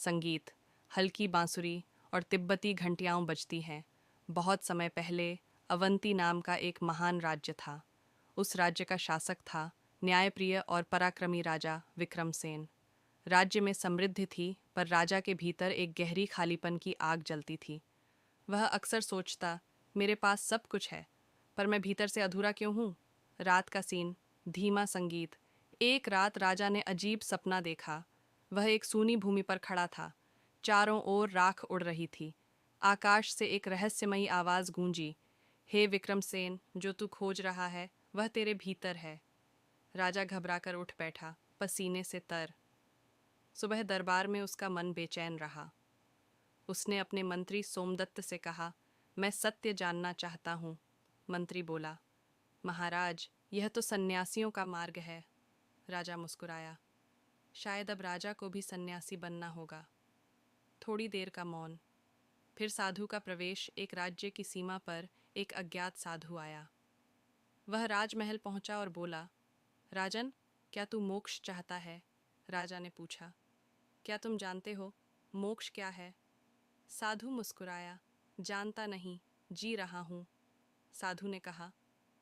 संगीत, हल्की बांसुरी और तिब्बती घंटियाँ बजती हैं। बहुत समय पहले अवंती नाम का एक महान राज्य था। उस राज्य का शासक था न्यायप्रिय और पराक्रमी राजा विक्रमसेन। राज्य में समृद्धि थी, पर राजा के भीतर एक गहरी खालीपन की आग जलती थी। वह अक्सर सोचता, मेरे पास सब कुछ है, पर मैं भीतर से अधूरा क्यों हूँ? रात का सीन, धीमा संगीत। एक रात राजा ने अजीब सपना देखा। वह एक सूनी भूमि पर खड़ा था। चारों ओर राख उड़ रही थी। आकाश से एक रहस्यमयी आवाज़ गूंजी, हे विक्रमसेन, जो तू खोज रहा है वह तेरे भीतर है। राजा घबराकर उठ बैठा, पसीने से तर। सुबह दरबार में उसका मन बेचैन रहा। उसने अपने मंत्री सोमदत्त से कहा, मैं सत्य जानना चाहता हूँ। मंत्री बोला, महाराज, यह तो सन्यासियों का मार्ग है। राजा मुस्कुराया, शायद अब राजा को भी सन्यासी बनना होगा। थोड़ी देर का मौन, फिर साधु का प्रवेश। एक राज्य की सीमा पर एक अज्ञात साधु आया। वह राजमहल पहुंचा और बोला, राजन, क्या तू मोक्ष चाहता है? राजा ने पूछा, क्या तुम जानते हो मोक्ष क्या है? साधु मुस्कुराया, जानता नहीं, जी रहा हूँ। साधु ने कहा,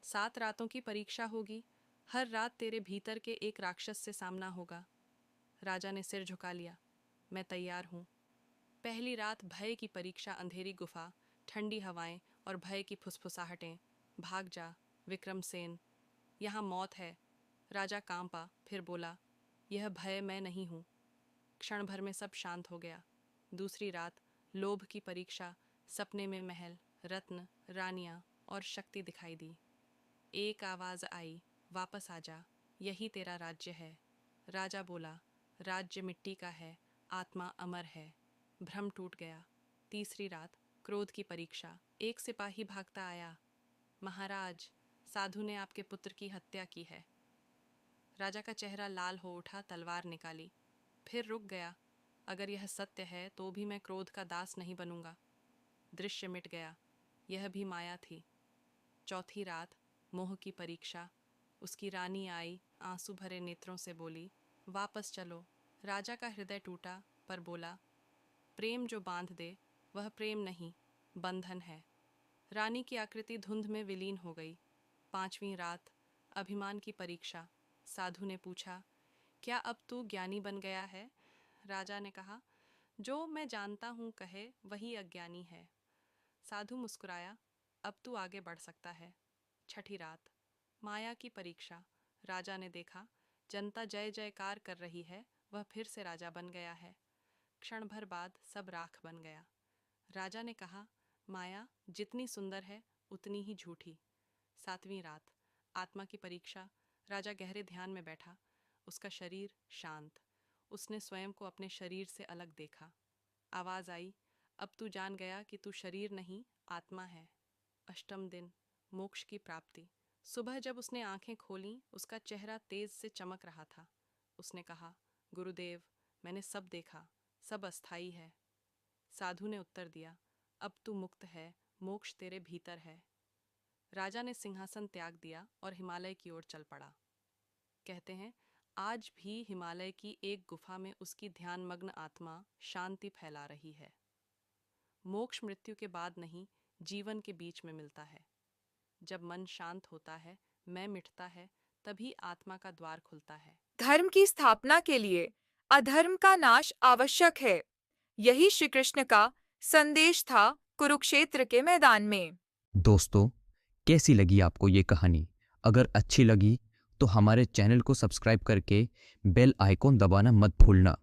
7 रातों की परीक्षा होगी। हर रात तेरे भीतर के एक राक्षस से सामना होगा। राजा ने सिर झुका लिया, मैं तैयार हूँ। पहली रात भय की परीक्षा। अंधेरी गुफा, ठंडी हवाएं और भय की फुसफुसाहटें। भाग जा विक्रमसेन, यहाँ मौत है। राजा कांपा, फिर बोला, यह भय मैं नहीं हूँ। क्षण भर में सब शांत हो गया। दूसरी रात, लोभ की परीक्षा। सपने में महल, रत्न, रानियां और शक्ति दिखाई दी। एक आवाज आई, वापस आ जा, यही तेरा राज्य है। राजा बोला, राज्य मिट्टी का है, आत्मा अमर है। भ्रम टूट गया। तीसरी रात, क्रोध की परीक्षा। एक सिपाही भागता आया, महाराज, साधु ने आपके पुत्र की हत्या की है। राजा का चेहरा लाल हो उठा, तलवार निकाली, फिर रुक गया। अगर यह सत्य है तो भी मैं क्रोध का दास नहीं बनूंगा। दृश्य मिट गया, यह भी माया थी। चौथी रात, मोह की परीक्षा। उसकी रानी आई, आंसू भरे नेत्रों से बोली, वापस चलो। राजा का हृदय टूटा, पर बोला, प्रेम जो बांध दे वह प्रेम नहीं, बंधन है। रानी की आकृति धुंध में विलीन हो गई। पांचवीं रात, अभिमान की परीक्षा। साधु ने पूछा, क्या अब तू ज्ञानी बन गया है? राजा ने कहा, जो मैं जानता हूँ कहे वही अज्ञानी है। साधु मुस्कुराया, अब तू आगे बढ़ सकता है। छठी रात, माया की परीक्षा। राजा ने देखा, जनता जय जयकार कर रही है, वह फिर से राजा बन गया है। क्षण भर बाद सब राख बन गया। राजा ने कहा, माया जितनी सुंदर है उतनी ही झूठी। सातवीं रात, आत्मा की परीक्षा। राजा गहरे ध्यान में बैठा, उसका शरीर शांत। उसने स्वयं को अपने शरीर से अलग देखा। आवाज आई, अब तू जान गया कि तू शरीर नहीं, आत्मा है। अष्टम दिन, मोक्ष की प्राप्ति। सुबह जब उसने आंखें खोलीं, उसका चेहरा तेज से चमक रहा था। उसने कहा, गुरुदेव, मैंने सब देखा, सब अस्थाई है। साधु ने उत्तर दिया, अब तू मुक्त है, मोक्ष तेरे भीतर है। राजा ने सिंहासन त्याग दिया और हिमालय की ओर चल पड़ा। कहते हैं, आज भी हिमालय की एक गुफा में उसकी ध्यानमग्न आत्मा शांति फैला रही है। मोक्ष मृत्यु के बाद नहीं, जीवन के बीच में मिलता है। जब मन शांत होता है, मैं मिटता है, तभी आत्मा का द्वार खुलता है। धर्म की स्थापना के लिए अधर्म का नाश आवश्यक है। यही श्री कृष्ण का संदेश था कुरुक्षेत्र के मैदान में। दोस्तों, कैसी लगी आपको ये कहानी? अगर अच्छी लगी तो हमारे चैनल को सब्सक्राइब करके बेल आइकॉन दबाना मत भूलना।